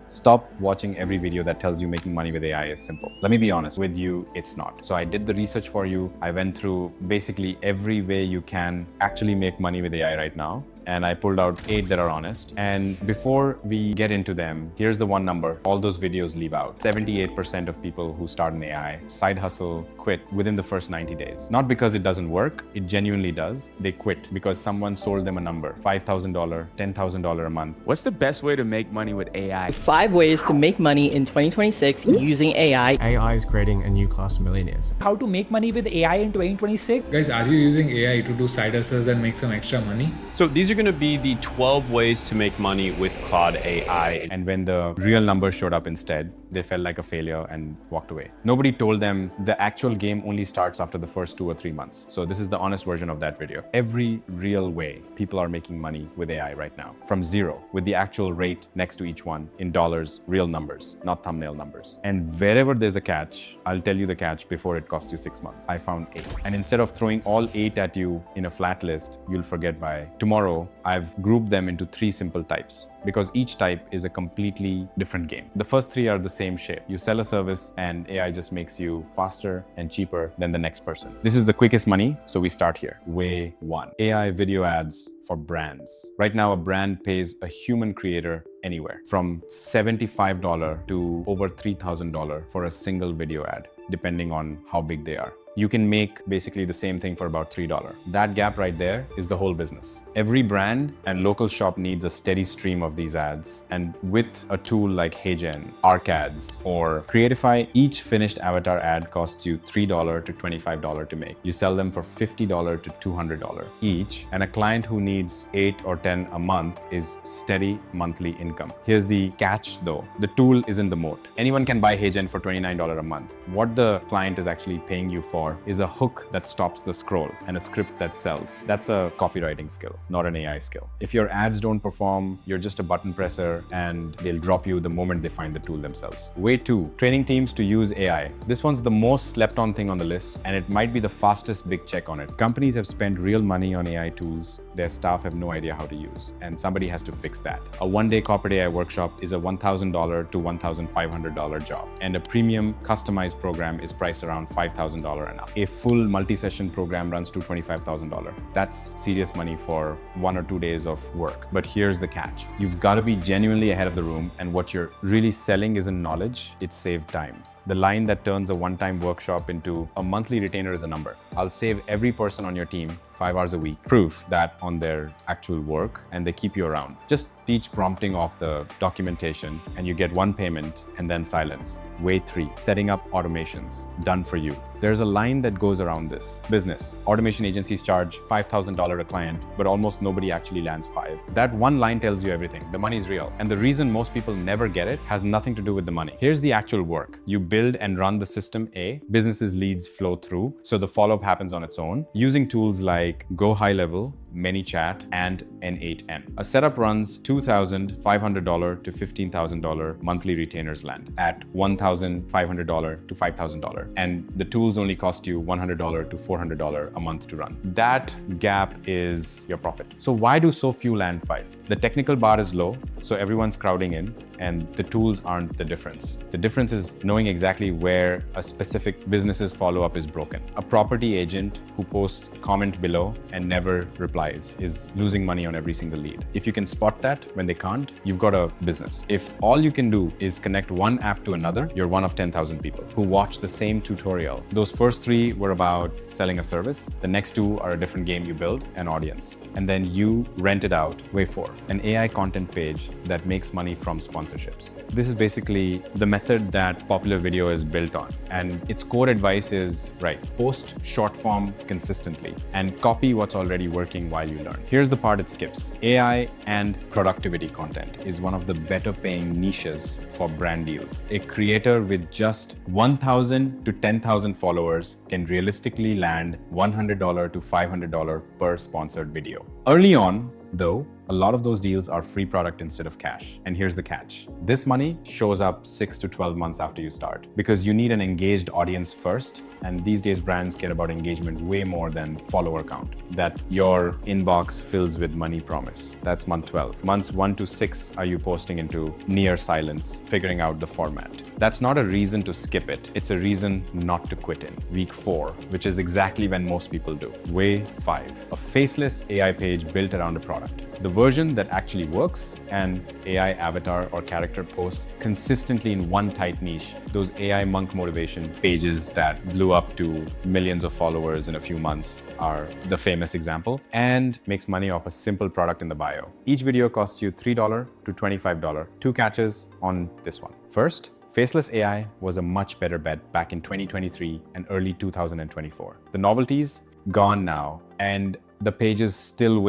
Stop watching every video that tells you making money with AI is simple. Let me be honest with you, it's not. So I did the research for you. I went through basically every way you can actually make money with AI right now. And I pulled out 8 that are honest. And before we get into them, here's the one number all those videos leave out. 78% of people who start an AI side hustle quit within the first 90 days. Not because it doesn't work, it genuinely does. They quit because someone sold them a number, $5,000, $10,000 a month. What's the best way to make money with AI? 5 ways to make money in 2026 using AI. AI is creating a new class of millionaires. How to make money with AI in 2026? Guys, are you using AI to do side hustles and make some extra money? So these are going to be the 12 ways to make money with Claude AI. And when the real numbers showed up instead, they felt like a failure and walked away. Nobody told them the actual game only starts after the first 2 or 3 months. So this is the honest version of that video. Every real way people are making money with AI right now, from zero, with the actual rate next to each one in dollars, real numbers, not thumbnail numbers. And wherever there's a catch, I'll tell you the catch before it costs you 6 months. I found 8. And instead of throwing all 8 at you in a flat list, you'll forget by tomorrow. I've grouped them into 3 simple types, because each type is a completely different game. The first 3 are the same shape. You sell a service and AI just makes you faster and cheaper than the next person. This is the quickest money, so we start here. Way 1, AI video ads for brands. Right now, a brand pays a human creator anywhere from $75 to over $3,000 for a single video ad, depending on how big they are. You can make basically the same thing for about $3. That gap right there is the whole business. Every brand and local shop needs a steady stream of these ads. And with a tool like HeyGen, ArcAds, or Creatify, each finished avatar ad costs you $3 to $25 to make. You sell them for $50 to $200 each. And a client who needs 8 or 10 a month is steady monthly income. Here's the catch though. The tool isn't the moat. Anyone can buy HeyGen for $29 a month. What the client is actually paying you for is a hook that stops the scroll and a script that sells. That's a copywriting skill, not an AI skill. If your ads don't perform, you're just a button presser and they'll drop you the moment they find the tool themselves. Way 2, training teams to use AI. This one's the most slept on thing on the list, and it might be the fastest big check on it. Companies have spent real money on AI tools their staff have no idea how to use, and somebody has to fix that. A one-day corporate AI workshop is a $1,000 to $1,500 job, and a premium customized program is priced around $5,000 and up. A full multi-session program runs to $25,000. That's serious money for 1 or 2 days of work. But here's the catch. You've got to be genuinely ahead of the room, and what you're really selling isn't knowledge, it's saved time. The line that turns a one-time workshop into a monthly retainer is a number. I'll save every person on your team 5 hours a week, proof that on their actual work, and they keep you around. Just teach prompting off the documentation and you get 1 payment and then silence. Way 3, setting up automations, done for you. There's a line that goes around this. Business, automation agencies charge $5,000 a client, but almost nobody actually lands 5. That one line tells you everything. The money's real. And the reason most people never get it has nothing to do with the money. Here's the actual work. You build and run the system A, businesses leads flow through, so the follow-up happens on its own, using tools like Go High Level, ManyChat, and N8N. A setup runs $2,500 to $15,000 monthly retainers land at $1,500 to $5,000. And the tools only cost you $100 to $400 a month to run. That gap is your profit. So why do so few land 5? The technical bar is low, so everyone's crowding in, and the tools aren't the difference. The difference is knowing exactly where a specific business's follow-up is broken. A property agent who posts comment below and never replies is losing money on every single lead. If you can spot that when they can't, you've got a business. If all you can do is connect one app to another, you're one of 10,000 people who watch the same tutorial. Those first 3 were about selling a service. The next 2 are a different game you build, an audience. And then you rent it out. Way 4, an AI content page that makes money from sponsorships. This is basically the method that popular video is built on. And its core advice is, right, post short form consistently and copy what's already working while you learn. Here's the part it skips. AI and productivity content is one of the better paying niches for brand deals. A creator with just 1,000 to 10,000 followers can realistically land $100 to $500 per sponsored video. Early on, Though, a lot of those deals are free product instead of cash. And here's the catch. This money shows up 6 to 12 months after you start because you need an engaged audience first. And these days, brands care about engagement way more than follower count. That your inbox fills with money promise. That's month 12. Months 1 to 6 are you posting into near silence, figuring out the format. That's not a reason to skip it. It's a reason not to quit in. Week 4, which is exactly when most people do. Way 5, a faceless AI page built around a product. The version that actually works, and AI avatar or character posts consistently in one tight niche. Those AI monk motivation pages that blew up to millions of followers in a few months are the famous example, and makes money off a simple product in the bio. Each video costs you $3 to $25. 2 catches on this one. First, faceless AI was a much better bet back in 2023 and early 2024. The novelty's gone now, and the pages still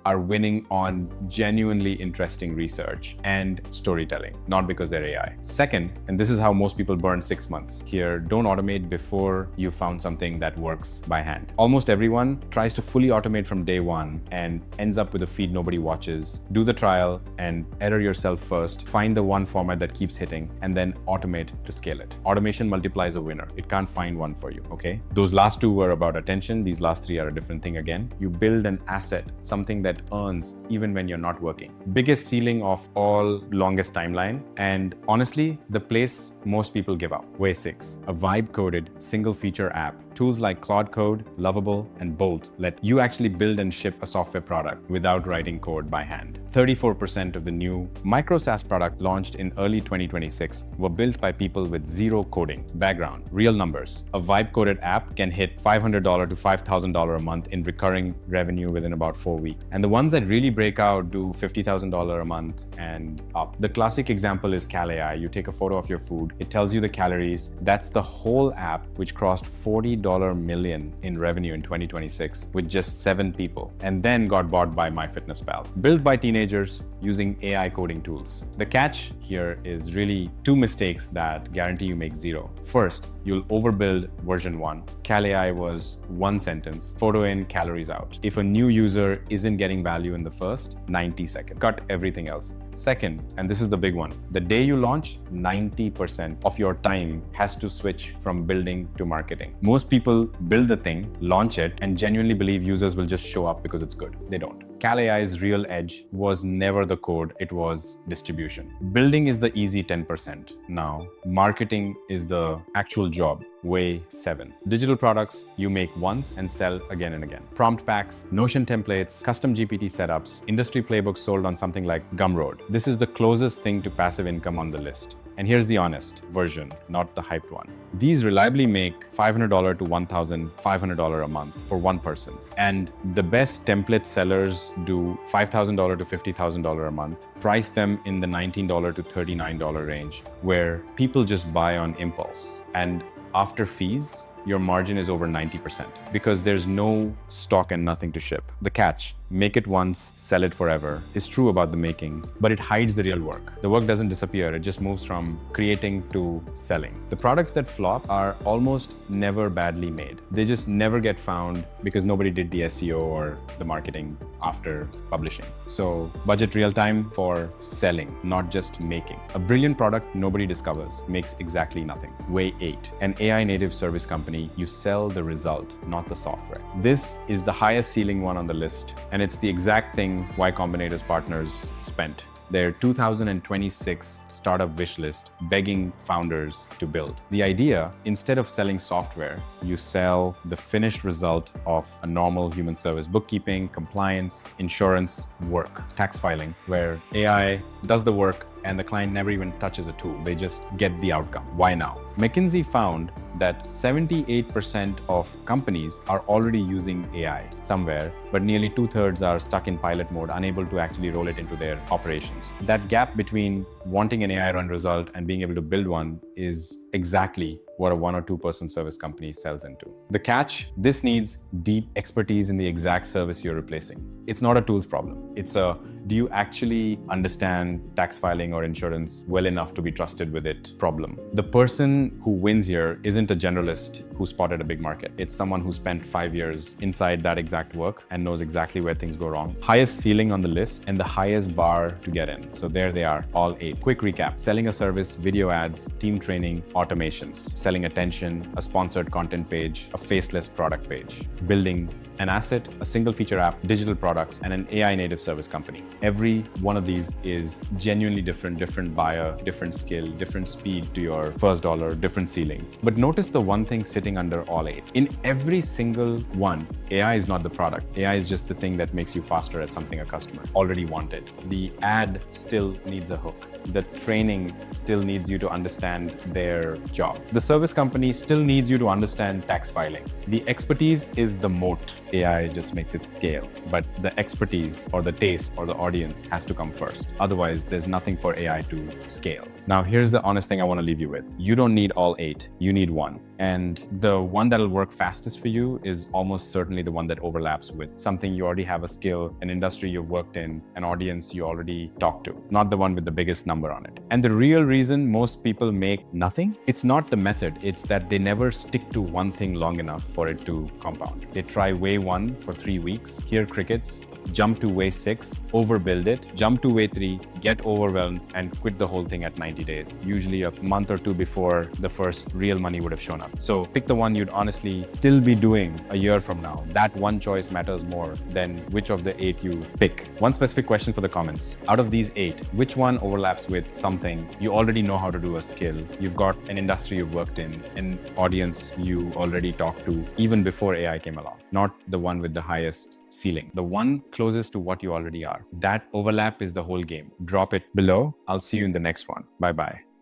are winning on genuinely interesting research and storytelling, not because they're AI. Second, and this is how most people burn 6 months. Here, don't automate before you found something that works by hand. Almost everyone tries to fully automate from day one and ends up with a feed nobody watches. Do the trial and error yourself first. Find the one format that keeps hitting and then automate to scale it. Automation multiplies a winner. It can't find one for you, okay? Those last 2 were about attention. These last 3 are a different thing again. You build an asset, something that earns even when you're not working. Biggest ceiling of all, longest timeline, and honestly, the place most people give up. Way 6, a vibe-coded single feature app. Tools like Claude Code, Lovable, and Bolt let you actually build and ship a software product without writing code by hand. 34% of the new micro SaaS product launched in early 2026 were built by people with zero coding background. Real numbers. A vibe-coded app can hit $500 to $5,000 a month in recurring revenue within about 4 weeks. And the ones that really break out do $50,000 a month and up. The classic example is CalAI. You take a photo of your food, it tells you the calories. That's the whole app, which crossed $40 million in revenue in 2026 with just 7 people, and then got bought by MyFitnessPal. Built by teenagers using AI coding tools. The catch here is really 2 mistakes that guarantee you make 0. First, you'll overbuild version 1. CalAI was 1 sentence, photo in, calories out. If a new user isn't getting value in the first 90 seconds, cut everything else. Second, and this is the big one, the day you launch, 90% of your time has to switch from building to marketing. Most people build the thing, launch it, and genuinely believe users will just show up because it's good. They don't. CalAI's real edge was never the code, it was distribution. Building is the easy 10%. Now, marketing is the actual job. Way 7. Digital products you make once and sell again and again. Prompt packs, Notion templates, custom GPT setups, industry playbooks sold on something like Gumroad. This is the closest thing to passive income on the list. And here's the honest version, not the hyped one. These reliably make $500 to $1,500 a month for one person. And the best template sellers do $5,000 to $50,000 a month. Price them in the $19 to $39 range, where people just buy on impulse. And after fees, your margin is over 90% because there's no stock and nothing to ship. The catch, make it once, sell it forever, is true about the making, but it hides the real work. The work doesn't disappear, it just moves from creating to selling. The products that flop are almost never badly made. They just never get found because nobody did the SEO or the marketing after publishing. So budget real time for selling, not just making. A brilliant product nobody discovers makes exactly nothing. Way 8, an AI native service company, you sell the result, not the software. This is the highest ceiling one on the list, and it's the exact thing Y Combinator's partners spent their 2026 startup wish list begging founders to build. The idea, instead of selling software, you sell the finished result of a normal human service: bookkeeping, compliance, insurance, work, tax filing, where AI does the work and the client never even touches a tool. They just get the outcome. Why now? McKinsey found that 78% of companies are already using AI somewhere, but nearly 2/3 are stuck in pilot mode, unable to actually roll it into their operations. That gap between wanting an AI run result and being able to build one is exactly what a 1 or 2 person service company sells into. The catch, this needs deep expertise in the exact service you're replacing. It's not a tools problem. It's a do you actually understand tax filing or insurance well enough to be trusted with it problem. The person who wins here isn't a generalist who spotted a big market. It's someone who spent 5 years inside that exact work and knows exactly where things go wrong. Highest ceiling on the list and the highest bar to get in. So there they are, all 8. Quick recap: selling a service, video ads, team training, automations, selling attention, a sponsored content page, a faceless product page, building an asset, a single feature app, digital products, and an AI native service company. Every one of these is genuinely different buyer, different skill, different speed to your first dollar, different ceiling. But notice the one thing sitting under all 8. In every single one, AI is not the product. AI is just the thing that makes you faster at something a customer already wanted. The ad still needs a hook. The training still needs you to understand their job. The service company still needs you to understand tax filing. The expertise is the moat. AI just makes it scale. But the expertise or the taste or the audience has to come first. Otherwise, there's nothing for AI to scale. Now, here's the honest thing I want to leave you with. You don't need all 8. You need one. And the one that'll work fastest for you is almost certainly the one that overlaps with something you already have a skill, an industry you've worked in, an audience you already talk to, not the one with the biggest number on it. And the real reason most people make nothing, it's not the method, it's that they never stick to one thing long enough for it to compound. They try way 1 for 3 weeks, hear crickets, jump to way 6, overbuild it, jump to way 3, get overwhelmed, and quit the whole thing at 90 days, usually a month or 2 before the first real money would have shown up. So pick the one you'd honestly still be doing a year from now. That one choice matters more than which of the 8 you pick. One specific question for the comments. Out of these 8, which one overlaps with something you already know how to do, a skill, you've got an industry you've worked in, an audience you already talked to even before AI came along, not the one with the highest ceiling, the one closest to what you already are. That overlap is the whole game. Drop it below. I'll see you in the next one. Bye-bye.